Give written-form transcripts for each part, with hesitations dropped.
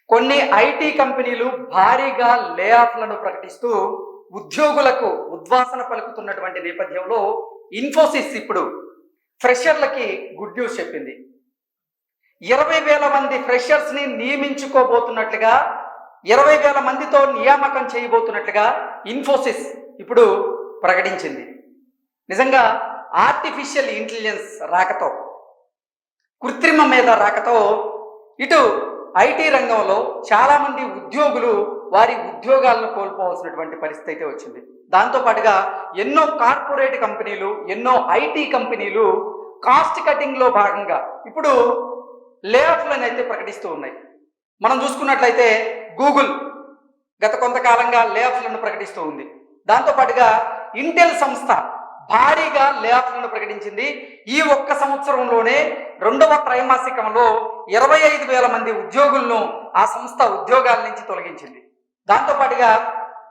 కొన్ని ఐటీ కంపెనీలు భారీగా లే ఆఫ్లను ప్రకటిస్తూ ఉద్యోగులకు ఉద్వాసన పలుకుతున్నటువంటి నేపథ్యంలో ఇన్ఫోసిస్ ఇప్పుడు ఫ్రెషర్లకి గుడ్ న్యూస్ చెప్పింది. 20,000 మంది ఫ్రెషర్స్ని నియమించుకోబోతున్నట్లుగా, 20,000 మందితో నియామకం చేయబోతున్నట్లుగా ఇన్ఫోసిస్ ఇప్పుడు ప్రకటించింది. నిజంగా ఆర్టిఫిషియల్ ఇంటెలిజెన్స్ రాకతో, కృత్రిమ మేధ రాకతో ఇటు ఐటీ రంగంలో చాలామంది ఉద్యోగులు వారి ఉద్యోగాలను కోల్పోవాల్సినటువంటి పరిస్థితి అయితే వచ్చింది. దాంతోపాటుగా ఎన్నో కార్పొరేట్ కంపెనీలు, ఎన్నో ఐటీ కంపెనీలు కాస్ట్ కటింగ్లో భాగంగా ఇప్పుడు లే ఆఫ్లను అయితే ప్రకటిస్తూ ఉన్నాయి. మనం చూసుకున్నట్లయితే గూగుల్ గత కొంతకాలంగా లే ఆఫ్లను ప్రకటిస్తూ ఉంది. దాంతోపాటుగా ఇంటెల్ సంస్థ భారీగా లే ఆఫ్లను ప్రకటించింది. ఈ ఒక్క సంవత్సరంలోనే 2వ త్రైమాసికంలో 25,000 మంది ఉద్యోగులను ఆ సంస్థ ఉద్యోగాల నుంచి తొలగించింది. దాంతోపాటుగా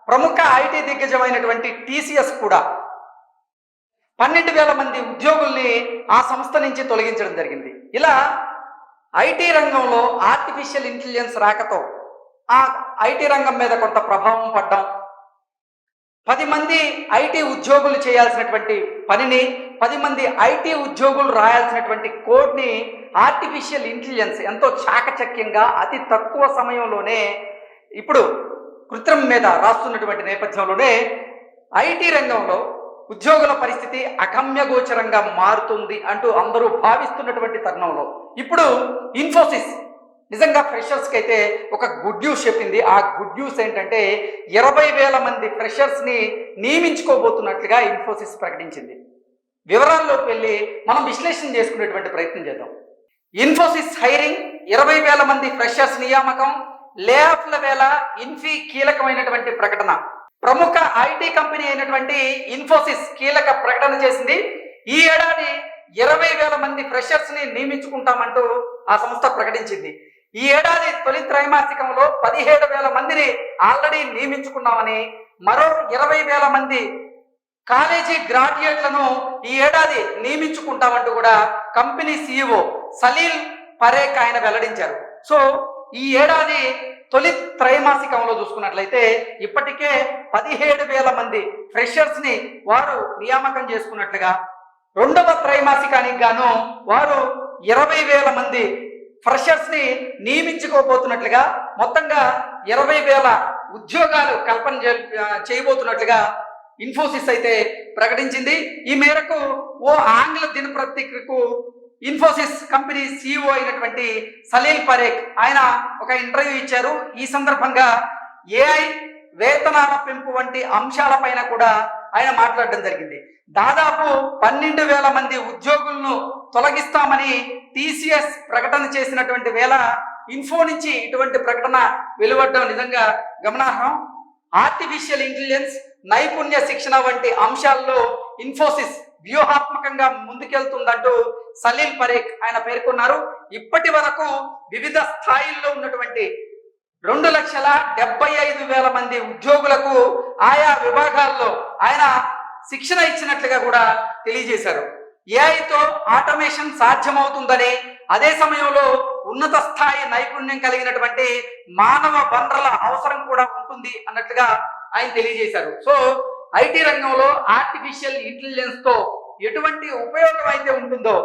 ప్రముఖ ఐటీ దిగ్గజమైనటువంటి టీసీఎస్ కూడా 12,000 మంది ఉద్యోగుల్ని ఆ సంస్థ నుంచి తొలగించడం జరిగింది. ఇలా ఐటీ రంగంలో ఆర్టిఫిషియల్ ఇంటెలిజెన్స్ రాకతో ఆ ఐటీ రంగం మీద కొంత ప్రభావం పడ్డం, 10 మంది ఐటీ ఉద్యోగులు చేయాల్సినటువంటి పనిని 10 మంది ఐటీ ఉద్యోగులు రాయాల్సినటువంటి కోడ్ని ఆర్టిఫిషియల్ ఇంటెలిజెన్స్ ఎంతో చాకచక్యంగా అతి తక్కువ సమయంలోనే ఇప్పుడు కృత్రిమ మీద రాస్తున్నటువంటి నేపథ్యంలోనే ఐటీ రంగంలో ఉద్యోగుల పరిస్థితి అగమ్యగోచరంగా మారుతుంది అంటూ అందరూ భావిస్తున్నటువంటి తరుణంలో ఇప్పుడు ఇన్ఫోసిస్ నిజంగా ఫ్రెషర్స్కి అయితే ఒక గుడ్ న్యూస్ చెప్పింది. ఆ గుడ్ న్యూస్ ఏంటంటే 20,000 మంది ఫ్రెషర్స్ని నియమించుకోబోతున్నట్లుగా ఇన్ఫోసిస్ ప్రకటించింది. వివరాల్లోకి వెళ్ళి మనం విశ్లేషణ చేసుకునేటువంటి ప్రయత్నం చేద్దాం. ఇన్ఫోసిస్ హైరింగ్, 20,000 మంది ఫ్రెషర్స్ నియామకం, లే ఆఫ్ల వేళ ఇన్ఫీ కీలకమైనటువంటి ప్రకటన. ప్రముఖ ఐటీ కంపెనీ అయినటువంటి ఇన్ఫోసిస్ కీలక ప్రకటన చేసింది. ఈ ఏడాది 20,000 మంది ఫ్రెషర్స్ని నియమించుకుంటామంటూ ఆ సంస్థ ప్రకటించింది. ఈ ఏడాది తొలి త్రైమాసికంలో 17,000 మందిని ఆల్రెడీ నియమించుకున్నామని, మరో 20,000 మంది కాలేజీ గ్రాడ్యుయేట్లను ఈ ఏడాది నియమించుకుంటామంటూ కూడా కంపెనీ సీఈఓ సలీల్ పరేఖ్ ఆయన వెల్లడించారు. సో ఈ ఏడాది తొలి త్రైమాసికంలో చూసుకున్నట్లయితే ఇప్పటికే 17,000 మంది ఫ్రెషర్స్ని వారు నియామకం చేసుకున్నట్లుగా, 2వ త్రైమాసికానికి గాను వారు 20,000 మంది ఫ్రెషర్స్ని నియమించుకోబోతున్నట్లుగా, మొత్తంగా 20,000 ఉద్యోగాలు కల్పన చేయబోతున్నట్లుగా ఇన్ఫోసిస్ అయితే ప్రకటించింది. ఈ మేరకు ఓ ఆంగ్ల దినపత్రికకు ఇన్ఫోసిస్ కంపెనీ సీఈఓ అయినటువంటి సలీల్ పరేఖ్ ఆయన ఒక ఇంటర్వ్యూ ఇచ్చారు. ఈ సందర్భంగా ఏఐ, వేతనాల పెంపు వంటి అంశాలపైన కూడా ఆయన మాట్లాడడం జరిగింది. దాదాపు 12,000 మంది ఉద్యోగులను తొలగిస్తామని టీసీఎస్ ప్రకటన చేసినటువంటి వేళ ఇన్ఫో నుంచి ఇటువంటి ప్రకటన వెలువడడం నిజంగా గమనార్హం. ఆర్టిఫిషియల్ ఇంటెలిజెన్స్, నైపుణ్య శిక్షణ వంటి అంశాల్లో ఇన్ఫోసిస్ వ్యూహాత్మకంగా ముందుకెళ్తుందంటూ సలీల్ పరేఖ్ ఆయన పేర్కొన్నారు. ఇప్పటి వరకు వివిధ స్థాయిల్లో ఉన్నటువంటి 2,75,000 మంది ఉద్యోగులకు ఆయా విభాగాల్లో ఆయన శిక్షణ ఇచ్చినట్లుగా కూడా తెలియజేశారు. ఏఐతో ఆటోమేషన్ సాధ్యమవుతుందని, అదే సమయంలో ఉన్నత స్థాయి నైపుణ్యం కలిగినటువంటి మానవ వనరుల అవసరం కూడా ఉంటుంది అన్నట్లుగా ఆయన తెలియజేశారు. సో ఐటీ రంగంలో ఆర్టిఫిషియల్ ఇంటెలిజెన్స్ తో ఎటువంటి ఉపయోగం అయితే ఉంటుందో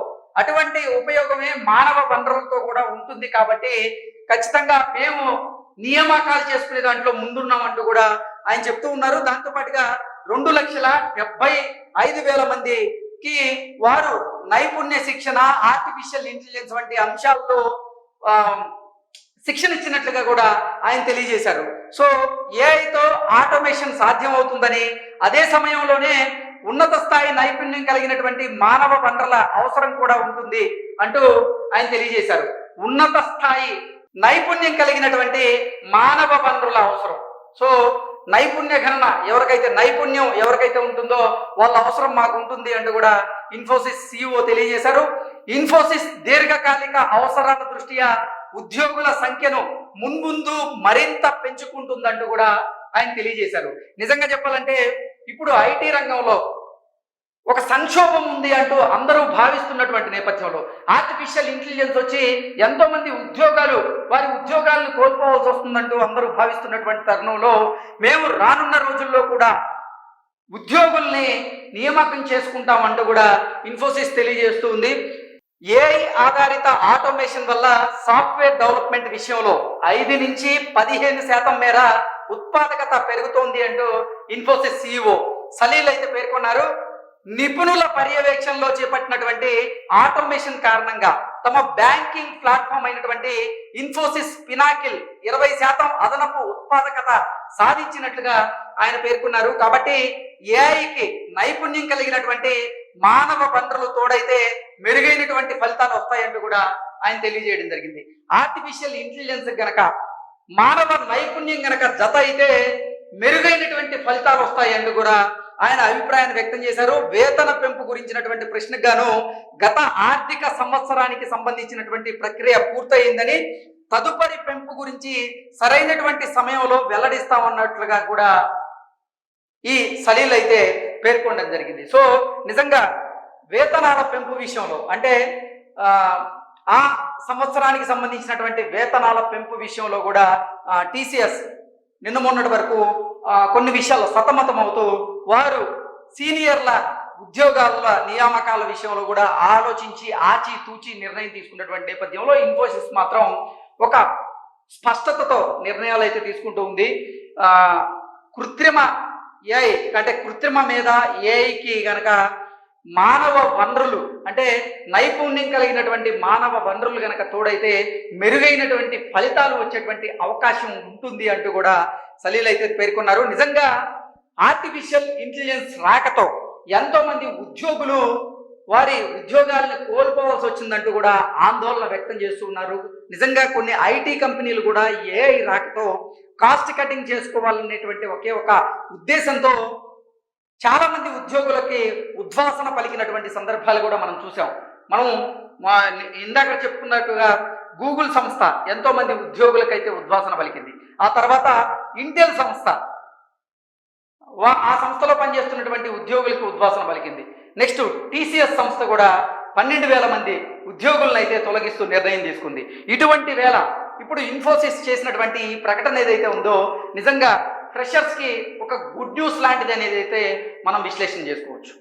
అటువంటి ఉపయోగమే మానవ వనరులతో కూడా ఉంటుంది. కాబట్టి ఖచ్చితంగా మేము నియామకాలు చేసుకునే దాంట్లో ముందున్నామంటూ కూడా ఆయన చెప్తూ ఉన్నారు. దాంతోపాటుగా 2,75,000 మందికి వారు నైపుణ్య శిక్షణ, ఆర్టిఫిషియల్ ఇంటెలిజెన్స్ వంటి అంశాల్లో శిక్షణ ఇచ్చినట్లుగా కూడా ఆయన తెలియజేశారు. సో ఏఐతో ఆటోమేషన్ సాధ్యమవుతుందని, అదే సమయంలోనే ఉన్నత స్థాయి నైపుణ్యం కలిగినటువంటి మానవ వనరుల అవసరం కూడా ఉంటుంది అంటూ ఆయన తెలియజేశారు. ఉన్నత స్థాయి నైపుణ్యం కలిగినటువంటి మానవ వనరుల అవసరం. సో నైపుణ్య గణన నైపుణ్యం ఎవరికైతే ఉంటుందో వాళ్ళ అవసరం మాకు ఉంటుంది అంటూ కూడా ఇన్ఫోసిస్ సీఈఓ తెలియజేశారు. ఇన్ఫోసిస్ దీర్ఘకాలిక అవసరాల దృష్ట్యా ఉద్యోగుల సంఖ్యను మున్ముందు మరింత పెంచుకుంటుందంటూ కూడా ఆయన తెలియజేశారు. నిజంగా చెప్పాలంటే ఇప్పుడు ఐటీ రంగంలో ఒక సంక్షోభం ఉంది అంటూ అందరూ భావిస్తున్నటువంటి నేపథ్యంలో ఆర్టిఫిషియల్ ఇంటెలిజెన్స్ వచ్చి ఎంతో మంది వారి ఉద్యోగాలను కోల్పోవాల్సి వస్తుందంటూ అందరూ భావిస్తున్నటువంటి తరుణంలో మేము రానున్న రోజుల్లో కూడా ఉద్యోగుల్ని నియామకం చేసుకుంటామంటూ కూడా ఇన్ఫోసిస్ తెలియజేస్తూ ఉంది. ఏఐ ఆధారిత ఆటోమేషన్ వల్ల సాఫ్ట్వేర్ డెవలప్మెంట్ విషయంలో 5 నుంచి 15% మేర ఉత్పాదకత పెరుగుతోంది అంటూ ఇన్ఫోసిస్ CEO సలీల్ అయితే పేర్కొన్నారు. నిపుణుల పర్యవేక్షణలో చేపట్టినటువంటి ఆటోమేషన్ కారణంగా తమ బ్యాంకింగ్ ప్లాట్ఫామ్ అయినటువంటి ఇన్ఫోసిస్ పినాకిల్ 20% అదనపు ఉత్పాదకత సాధించినట్లుగా ఆయన పేర్కొన్నారు. కాబట్టి ఏఐకి నైపుణ్యం కలిగినటువంటి మానవ వనరులు తోడైతే మెరుగైనటువంటి ఫలితాలు వస్తాయంటూ కూడా ఆయన తెలియజేయడం జరిగింది. ఆర్టిఫిషియల్ ఇంటెలిజెన్స్ గనక మానవ నైపుణ్యం గనక జత అయితే మెరుగైనటువంటి ఫలితాలు వస్తాయంటూ కూడా ఆయన అభిప్రాయాన్ని వ్యక్తం చేశారు. వేతన పెంపు గురించినటువంటి ప్రశ్నకు గాను గత ఆర్థిక సంవత్సరానికి సంబంధించినటువంటి ప్రక్రియ పూర్తయిందని, తదుపరి పెంపు గురించి సరైనటువంటి సమయంలో వెల్లడిస్తామన్నట్లుగా కూడా ఈ సలీల్ అయితే పేర్కొనడం జరిగింది. సో నిజంగా వేతనాల పెంపు విషయంలో అంటే ఆ సంవత్సరానికి సంబంధించినటువంటి వేతనాల పెంపు విషయంలో కూడా టీసీఎస్ నిన్న మొన్నటి వరకు కొన్ని విషయాలు సతమతమవుతూ వారు సీనియర్ల ఉద్యోగాల నియామకాల విషయంలో కూడా ఆలోచించి ఆచితూచి నిర్ణయం తీసుకున్నటువంటి నేపథ్యంలో ఇన్ఫోసిస్ మాత్రం ఒక స్పష్టతతో నిర్ణయాలు అయితే తీసుకుంటూ ఉంది. కృత్రిమ ఏఐ అంటే కృత్రిమ మీద ఏఐకి గనక మానవ వనరులు అంటే నైపుణ్యం కలిగినటువంటి మానవ వనరులు గనక తోడైతే మెరుగైనటువంటి ఫలితాలు వచ్చేటువంటి అవకాశం ఉంటుంది అంటూ కూడా సలీల్ అయితే పేర్కొన్నారు. నిజంగా ఆర్టిఫిషియల్ ఇంటెలిజెన్స్ రాకతో ఎంతో మంది ఉద్యోగులు వారి ఉద్యోగాలను కోల్పోవాల్సి వచ్చిందంటూ కూడా ఆందోళన వ్యక్తం చేస్తున్నారు. నిజంగా కొన్ని ఐటీ కంపెనీలు కూడా ఏఐ రాకతో కాస్ట్ కటింగ్ చేసుకోవాలనేటువంటి ఒకే ఒక ఉద్దేశంతో చాలా మంది ఉద్యోగులకి ఉద్వాసన పలికినటువంటి సందర్భాలు కూడా మనం చూసాం. మనం ఇందాక చెప్పుకున్నట్టుగా గూగుల్ సంస్థ ఎంతో మంది ఉద్యోగులకైతే ఉద్వాసన పలికింది. ఆ తర్వాత ఇంటెల్ సంస్థ ఆ సంస్థలో పనిచేస్తున్నటువంటి ఉద్యోగులకు ఉద్వాసన పలికింది. నెక్స్ట్ టీసీఎస్ సంస్థ కూడా 12,000 మంది ఉద్యోగులను అయితే తొలగిస్తూ నిర్ణయం తీసుకుంది. ఇటువంటి వేళ ఇప్పుడు ఇన్ఫోసిస్ చేసినటువంటి ఈ ప్రకటన ఏదైతే ఉందో నిజంగా ఫ్రెషర్స్కి ఒక గుడ్ న్యూస్ లాంటిది అనేది అయితే మనం విశ్లేషణ చేసుకోవచ్చు.